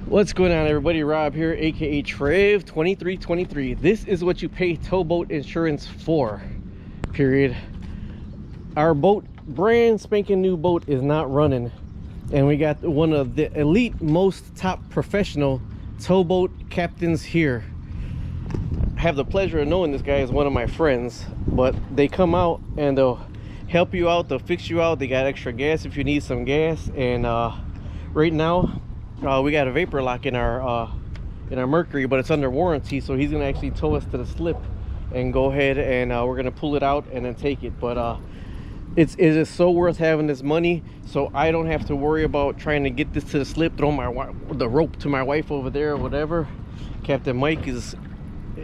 What's going on, everybody? Rob here, aka Trave2323. This is what you pay towboat insurance for, period. Our boat, brand spanking new boat, is not running, and we got one of the elite, most top professional towboat captains here. I have the pleasure of knowing this guy is one of my friends, but they come out and they'll help you out, they'll fix you out. They got extra gas if you need some gas, and right now we got a vapor lock in our Mercury, but it's under warranty, so he's gonna actually tow us to the slip and go ahead and we're gonna pull it out and then take it. But it is so worth having this money, so I don't have to worry about trying to get this to the slip, throw the rope to my wife over there or whatever. Captain Mike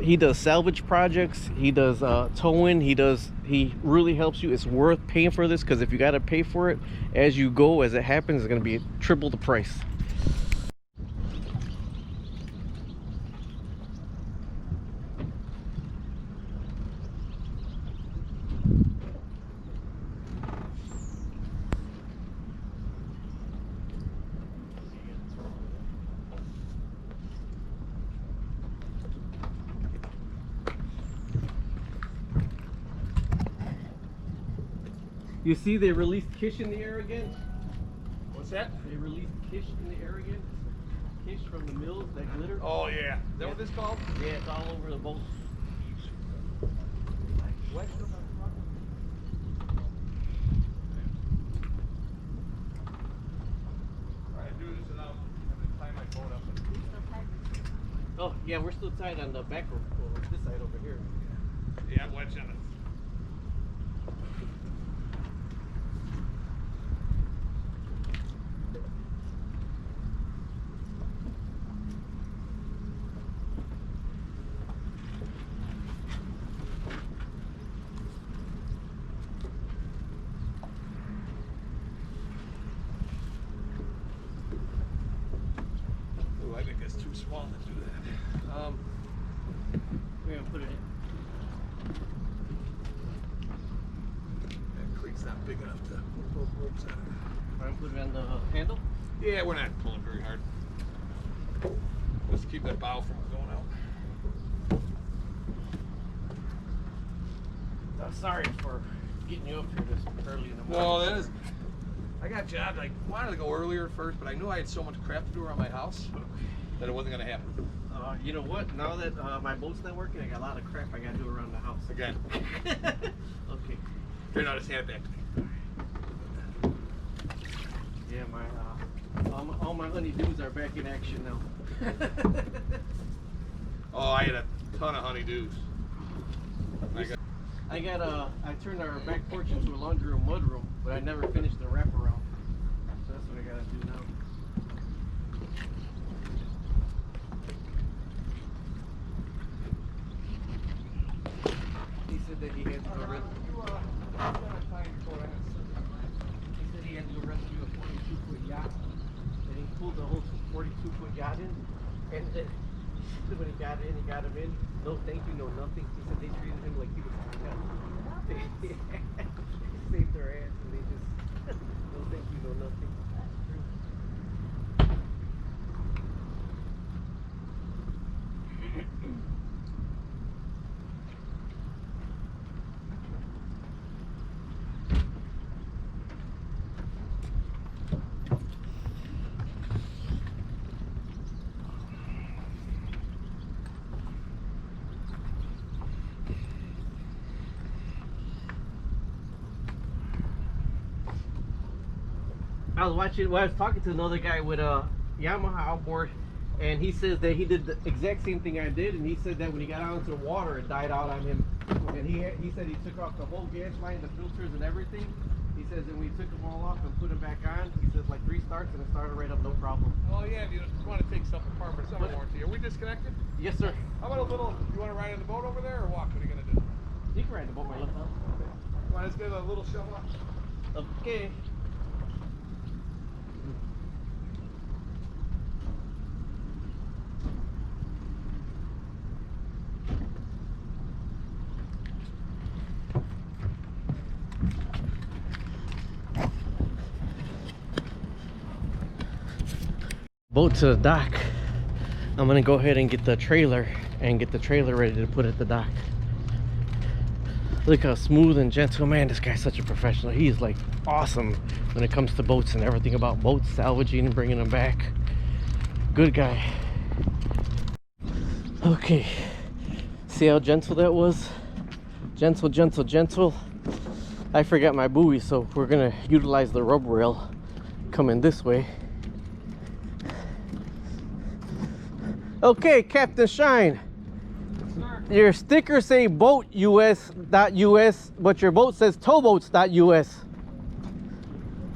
he does salvage projects, he does towing, he really helps you. It's worth paying for this, because if you got to pay for it as you go, as it happens, it's going to be triple the price. You see, they released Kish in the air again. What's that? They released Kish in the air again. Kish from the mills, that glitter. Oh yeah. Is that what this called? Yeah, it's all over the boat. What? Alright, do this and I'll tie my boat up. Oh yeah, we're still tied on the back rope, or this side over here. Yeah, wedge on it. I think that's too small to do that. We're gonna put it in. That creek's not big enough to put both ropes on it. I'm gonna put it on the handle. Yeah, we're not pulling very hard. Let's keep that bow from going out. Sorry for getting you up here this early in the morning. No, that is. I got jobs. I wanted to go earlier first, but I knew I had so much crap to do around my house that it wasn't going to happen. You know what? Now that my boat's not working, I got a lot of crap I got to do around the house. Again. Okay. Turn out his hand back to me. Yeah, all my honeydews are back in action now. Oh, I had a ton of honeydews. I turned our back porch into a laundry room, mud room, but I never finished the wraparound. So that's what I gotta do now. He said that he had to go rescue a 42-foot yacht, and he pulled the whole 42-foot yacht in, and then when he got in, he got him in. No thank you, no nothing. He said they treated him like he was they saved their ass, and they just no thank you, no nothing. I was talking to another guy with a Yamaha outboard, and he says that he did the exact same thing I did, and he said that when he got out into the water, it died out on him. And he said he took off the whole gas line, the filters and everything. He says that when he took them all off and put them back on, he says like 3 starts and it started right up, no problem. Oh yeah, if you want to take stuff apart for summer warranty. Are we disconnected? Yes, sir. How about a little, you want to ride in the boat over there or walk? What are you going to do? You can ride the boat, my left. Okay. You want to get a little shovel up? Okay. Boat to the dock. I'm gonna go ahead and get the trailer ready to put at the dock. Look how smooth and gentle, man. This guy's such a professional. He's like awesome when it comes to boats and everything about boats, salvaging and bringing them back. Good guy. Okay, see how gentle that was? Gentle, gentle, gentle. I forgot my buoy, so we're gonna utilize the rub rail coming this way. Okay, Captain Shine. Your stickers say BoatUS.us, but your boat says Towboats.us.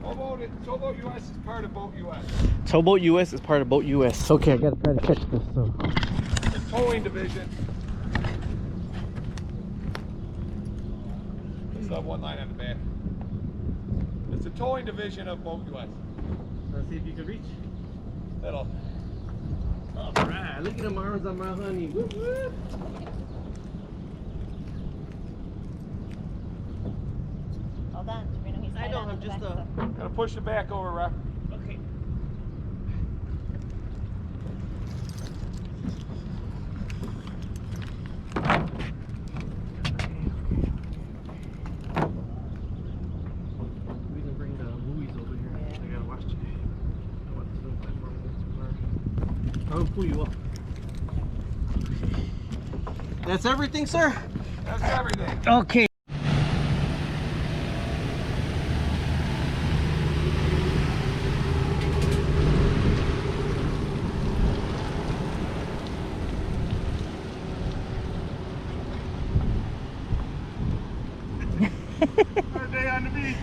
Towboat US is part of BoatUS. Towboat US is part of BoatUS. Okay, I gotta try to catch this. So, The towing division. It's got one line on the back. It's the towing division of BoatUS. let's see if you can reach. That'll. All right, look at them arms on my honey. Whoop, whoop. Hold on, Sabrina, he's I tied know, on I'm the just back of Gotta push it back over, Rob. Okay. We can bring the buoys over here. I gotta watch it. I want this little platform against the car. I'll pull you up. That's everything, sir? That's everything. Okay. Third day on the beach.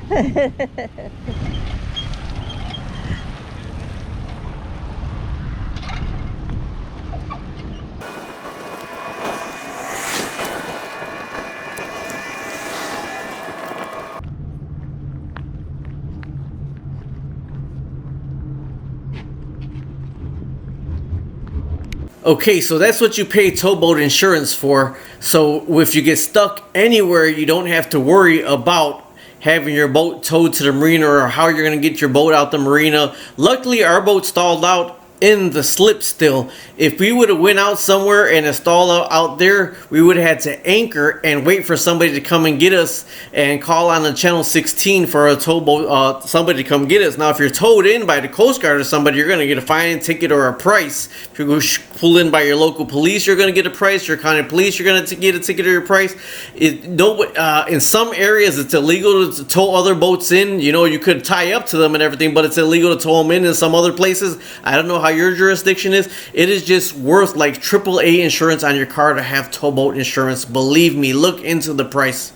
Okay, so that's what you pay towboat insurance for. So if you get stuck anywhere, you don't have to worry about having your boat towed to the marina or how you're going to get your boat out the marina. Luckily, our boat stalled out in the slip still. If we would have went out somewhere and it stalled out there, we would have had to anchor and wait for somebody to come and get us and call on the channel 16 for a towboat, somebody to come get us. Now, if you're towed in by the Coast Guard or somebody, you're going to get a fine, ticket, or a price. If you go pull in by your local police, you're going to get a price. Your county police, you're going to get a ticket or a price. In some areas, it's illegal to tow other boats in. You know, you could tie up to them and everything, but it's illegal to tow them in some other places. I don't know how your jurisdiction is. It is just worth like AAA insurance on your car to have towboat insurance. Believe me, look into the price.